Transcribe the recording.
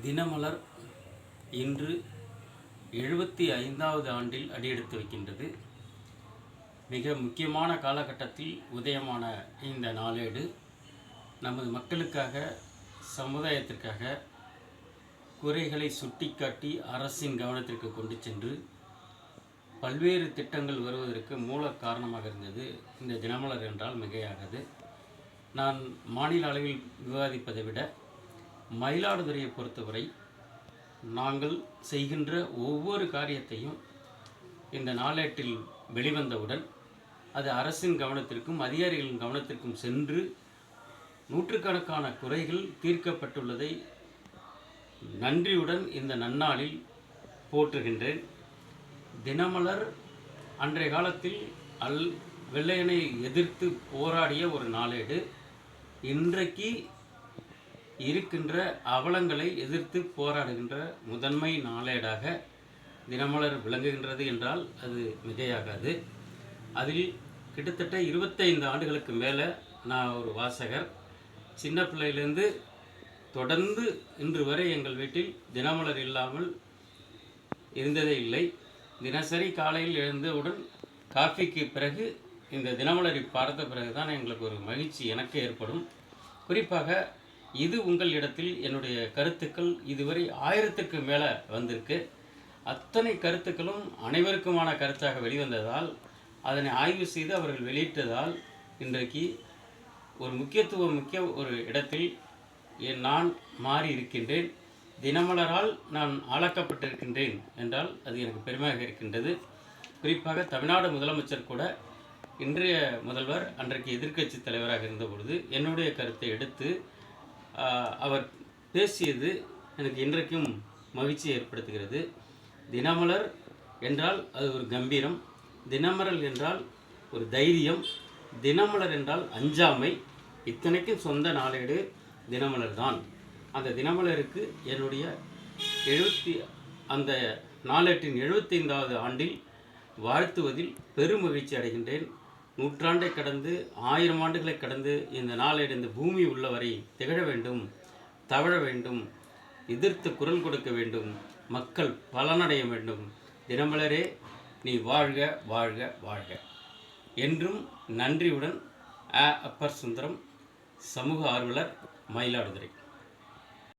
தினமலர் இன்று 75வது ஆண்டில் அடியெடுத்து வைக்கின்றது. மிக முக்கியமான காலகட்டத்தில் உதயமான இந்த நாளேடு நமது மக்களுக்காக, சமுதாயத்திற்காக குறைகளை சுட்டிக்காட்டி அரசின் கவனத்திற்கு கொண்டு சென்று பல்வேறு திட்டங்கள் வருவதற்கு மூல காரணமாக இருந்தது இந்த தினமலர் என்றால் மிகையாகாது. நான் மாநில அளவில் விவாதிப்பதை விட மயிலாடுதுறையை பொறுத்தவரை நாங்கள் செய்கின்ற ஒவ்வொரு காரியத்தையும் இந்த நாளேட்டில் வெளிவந்தவுடன் அது அரசின் கவனத்திற்கும் அதிகாரிகளின் கவனத்திற்கும் சென்று நூற்றுக்கணக்கான குறைகள் தீர்க்கப்பட்டுள்ளதை நன்றியுடன் இந்த நன்னாளில் போற்றுகின்றேன். தினமலர் அன்றைய காலத்தில் வெள்ளையனை எதிர்த்து போராடிய ஒரு நாளேடு. இன்றைக்கு இருக்கின்ற அவலங்களை எதிர்த்து போராடுகின்ற முதன்மை நாளேடாக தினமலர் விளங்குகின்றது என்றால் அது மிகையாகாது. அதில் கிட்டத்தட்ட 25 ஆண்டுகளுக்கு மேலே நான் ஒரு வாசகர். சின்ன பிள்ளையிலேருந்து தொடர்ந்து இன்று வரை எங்கள் வீட்டில் தினமலர் இல்லாமல் இருந்ததே இல்லை. தினசரி காலையில் எழுந்தவுடன் காஃபிக்கு பிறகு இந்த தினமலரை பார்த்த பிறகு தான் எங்களுக்கு ஒரு மகிழ்ச்சி எனக்கு ஏற்படும். குறிப்பாக இது உங்கள் இடத்தில் என்னுடைய கருத்துக்கள் இதுவரை 1000க்கு மேலே வந்திருக்கு. அத்தனை கருத்துக்களும் அனைவருக்குமான கருத்தாக வெளிவந்ததால், அதனை ஆய்வு செய்து அவர்கள் வெளியிட்டதால் இன்றைக்கு ஒரு மிக்க ஒரு இடத்தில் நான் மாறி இருக்கின்றேன். தினமலரால் நான் ஆளாக்கப்பட்டிருக்கின்றேன் என்றால் அது எனக்கு பெருமையாக இருக்கின்றது. குறிப்பாக தமிழ்நாடு முதலமைச்சர் கூட இன்றைய முதல்வர் அன்றைக்கு எதிர்க்கட்சி தலைவராக இருந்த பொழுது என்னுடைய கருத்தை எடுத்து அவர் பேசியது எனக்கு இன்றைக்கும் மகிழ்ச்சி ஏற்படுத்துகிறது. தினமலர் என்றால் அது ஒரு கம்பீரம், தினமலர் என்றால் ஒரு தைரியம், தினமலர் என்றால் அஞ்சாமை. இத்தனைக்கும் சொந்த நாளேடு தினமலர் தான். அந்த தினமலருக்கு என்னுடைய அந்த நாளேட்டின் 75வது ஆண்டில் வாழ்த்துவதில் பெரும் மகிழ்ச்சி அடைகின்றேன். நூற்றாண்டை கடந்து 1000 ஆண்டுகளை கடந்து இந்த நாளேடு இந்த பூமி உள்ளவரை திகழ வேண்டும், தவழ வேண்டும், எதிர்த்து குரல் கொடுக்க வேண்டும், மக்கள் பலனடைய வேண்டும். தினமலரே நீ வாழ்க வாழ்க வாழ்க. என்றும் நன்றியுடன் அப்பர் சுந்தரம், சமூக ஆர்வலர், மயிலாடுதுறை.